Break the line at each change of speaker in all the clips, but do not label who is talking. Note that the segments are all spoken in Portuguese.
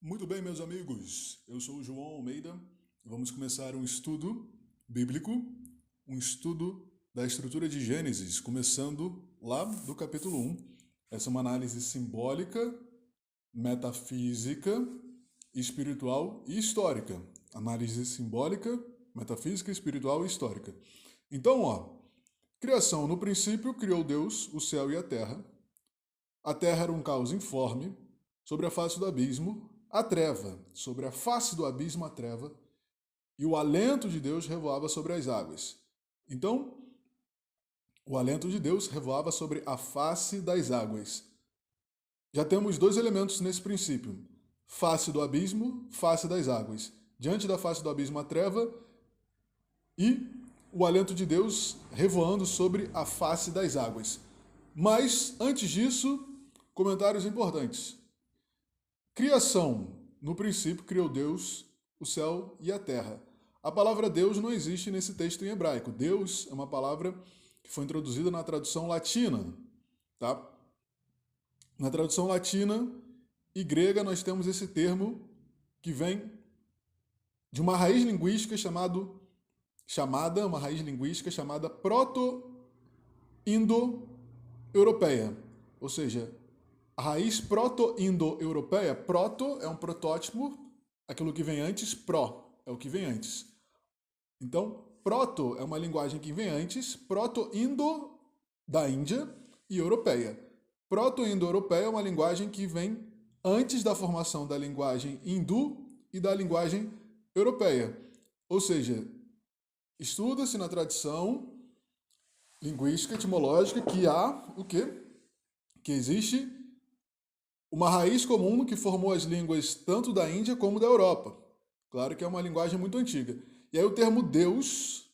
Muito bem, meus amigos. Eu sou o João Almeida. Vamos começar um estudo bíblico, um estudo da estrutura de Gênesis, começando lá do capítulo 1. Essa é uma análise simbólica, metafísica, espiritual e histórica. Análise simbólica, metafísica, espiritual e histórica. Então, criação. No princípio, criou Deus o céu e a terra. A terra era um caos informe, sobre a face do abismo, a treva, sobre a face do abismo a treva, e o alento de Deus revoava sobre as águas. Então, o alento de Deus revoava sobre a face das águas. Já temos dois elementos nesse princípio: face do abismo, face das águas. Diante da face do abismo a treva e o alento de Deus revoando sobre a face das águas. Mas, antes disso, comentários importantes. Criação. No princípio criou Deus o céu e a terra. A palavra Deus não existe nesse texto em hebraico. Deus é uma palavra que foi introduzida na tradução latina, tá? Na tradução latina e grega nós temos esse termo que vem de uma raiz linguística chamada proto-indo-europeia, ou seja, a raiz proto-indo-europeia. Proto é um protótipo, aquilo que vem antes. Pro é o que vem antes. Então, proto é uma linguagem que vem antes, proto-indo da Índia e europeia. Proto-indo-europeia é uma linguagem que vem antes da formação da linguagem hindu e da linguagem europeia. Ou seja, estuda-se na tradição linguística etimológica que há o quê? Que existe uma raiz comum que formou as línguas tanto da Índia como da Europa. Claro que é uma linguagem muito antiga. E aí o termo Deus,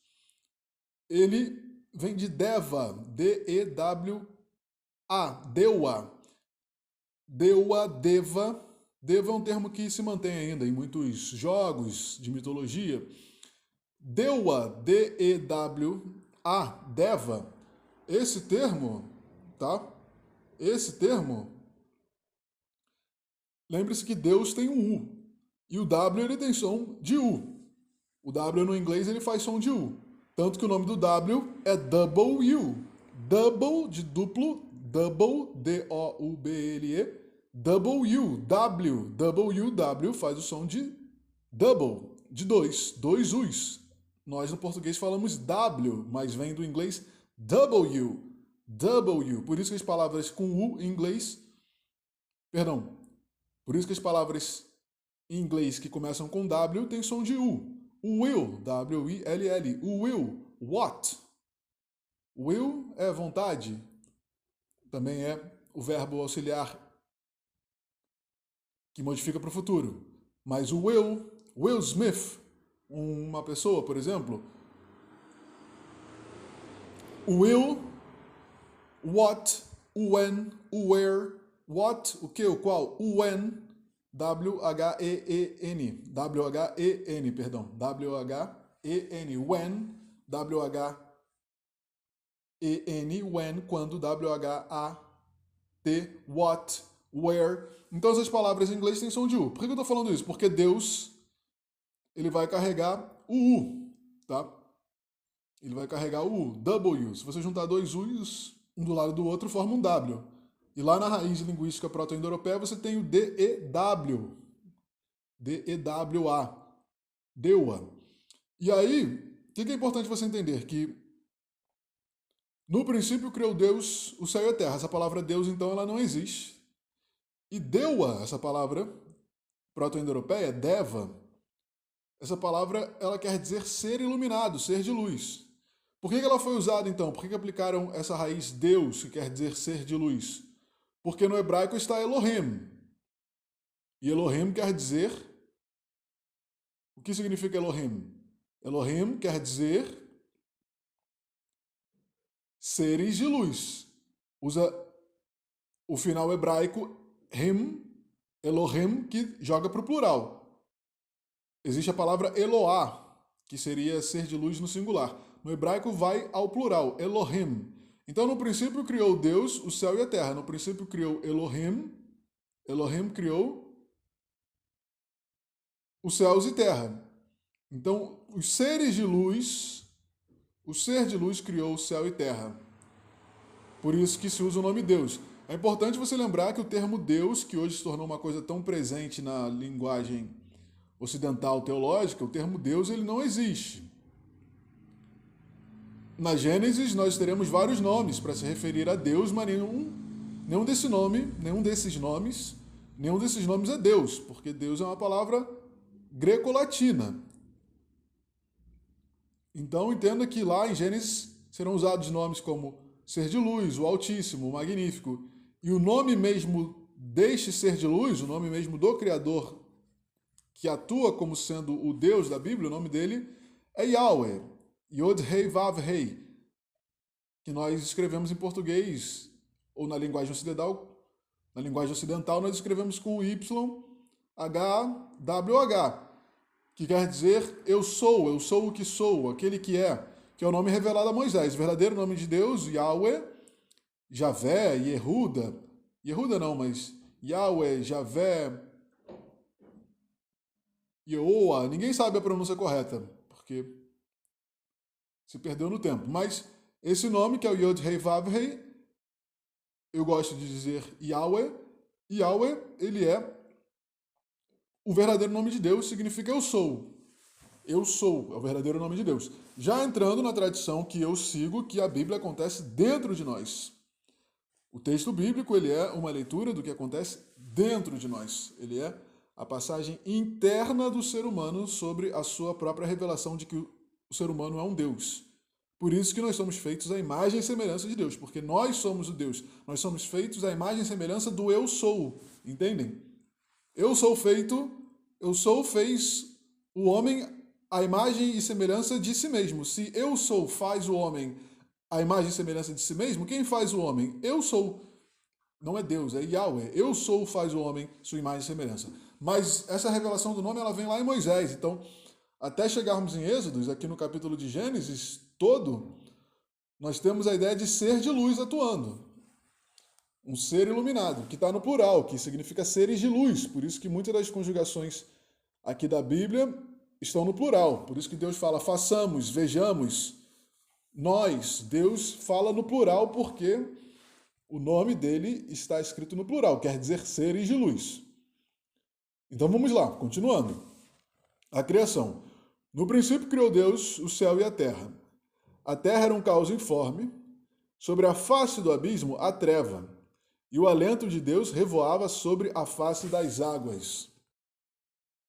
ele vem de Deva, D-E-W-A, Dewa. Dewa, Deva. Deva é um termo que se mantém ainda em muitos jogos de mitologia. Dewa, D-E-W-A, Deva. Esse termo, tá? Esse termo, lembre-se que Deus tem um U. E o W ele tem som de U. O W no inglês ele faz som de U. Tanto que o nome do W é W. Double de duplo, double, D-O-U-B-L-E, W, W, W, W faz o som de double, de dois, dois U's. Nós no português falamos W, mas vem do inglês W, W. Por isso que as palavras com U em inglês, perdão, por isso que as palavras em inglês que começam com W têm som de U. O will, W-I-L-L, o will, what. Will é vontade, também é o verbo auxiliar que modifica para o futuro. Mas o Will Smith, uma pessoa, por exemplo, o will, what, o when, o where, what, o que, o qual, o when, W-H-E-E-N, W-H-E-N, perdão, W-H-E-N, when, W-H-E-N, when, quando, W-H-A-T, what, where. Então essas palavras em inglês têm som de U. Por que eu estou falando isso? Porque Deus, ele vai carregar o U, tá? Ele vai carregar o U, W. Se você juntar dois U's, um do lado do outro, forma um W. E lá na raiz linguística proto-indo-europeia você tem o D-E-W. D-E-W-A. Deua. E aí, o que é importante você entender? Que no princípio criou Deus o céu e a terra. Essa palavra Deus, então, ela não existe. E Deua, essa palavra proto-indo-europeia, Deva, essa palavra ela quer dizer ser iluminado, ser de luz. Por que ela foi usada, então? Por que aplicaram essa raiz Deus, que quer dizer ser de luz? Porque no hebraico está Elohim. E Elohim quer dizer... O que significa Elohim? Elohim quer dizer seres de luz. Usa o final hebraico Him, Elohim, que joga para o plural. Existe a palavra Eloá, que seria ser de luz no singular. No hebraico vai ao plural, Elohim. Então, no princípio criou Deus o céu e a terra. No princípio criou Elohim. Elohim criou os céus e terra. Então, os seres de luz, o ser de luz criou o céu e terra. Por isso que se usa o nome Deus. É importante você lembrar que o termo Deus, que hoje se tornou uma coisa tão presente na linguagem ocidental teológica, o termo Deus ele não existe. Na Gênesis nós teremos vários nomes para se referir a Deus, mas nenhum desses nomes é Deus, porque Deus é uma palavra greco-latina. Então entenda que lá em Gênesis serão usados nomes como Ser de Luz, o Altíssimo, o Magnífico. E o nome mesmo deste Ser de Luz, o nome mesmo do Criador, que atua como sendo o Deus da Bíblia, o nome dele é Yahweh, Yod Hei Vav Hei, que nós escrevemos em português, ou na linguagem ocidental nós escrevemos com Y, H, W, H, que quer dizer eu sou o que sou, aquele que é o nome revelado a Moisés. O verdadeiro nome de Deus, Yahweh, Javé, Yehuda não, mas Yahweh, Javé, Yehoah, ninguém sabe a pronúncia correta, porque se perdeu no tempo. Mas esse nome, que é o Yod Hei Vav Hei, eu gosto de dizer Yahweh. Yahweh, ele é o verdadeiro nome de Deus, significa eu sou. Eu sou, é o verdadeiro nome de Deus. Já entrando na tradição que eu sigo, que a Bíblia acontece dentro de nós. O texto bíblico, ele é uma leitura do que acontece dentro de nós. Ele é a passagem interna do ser humano sobre a sua própria revelação de que o ser humano é um Deus. Por isso que nós somos feitos à imagem e semelhança de Deus, porque nós somos o Deus. Nós somos feitos à imagem e semelhança do eu sou, entendem? Eu sou fez o homem à imagem e semelhança de si mesmo. Se eu sou faz o homem à imagem e semelhança de si mesmo, quem faz o homem? Eu sou. Não é Deus, é Yahweh. Eu sou faz o homem sua imagem e semelhança. Mas essa revelação do nome, ela vem lá em Moisés. Então, até chegarmos em Êxodos, aqui no capítulo de Gênesis todo, nós temos a ideia de ser de luz atuando. Um ser iluminado, que está no plural, que significa seres de luz. Por isso que muitas das conjugações aqui da Bíblia estão no plural. Por isso que Deus fala façamos, vejamos, nós. Deus fala no plural porque o nome dele está escrito no plural, quer dizer seres de luz. Então vamos lá, continuando. A criação. No princípio criou Deus o céu e a terra. A terra era um caos informe, sobre a face do abismo a treva, e o alento de Deus revoava sobre a face das águas.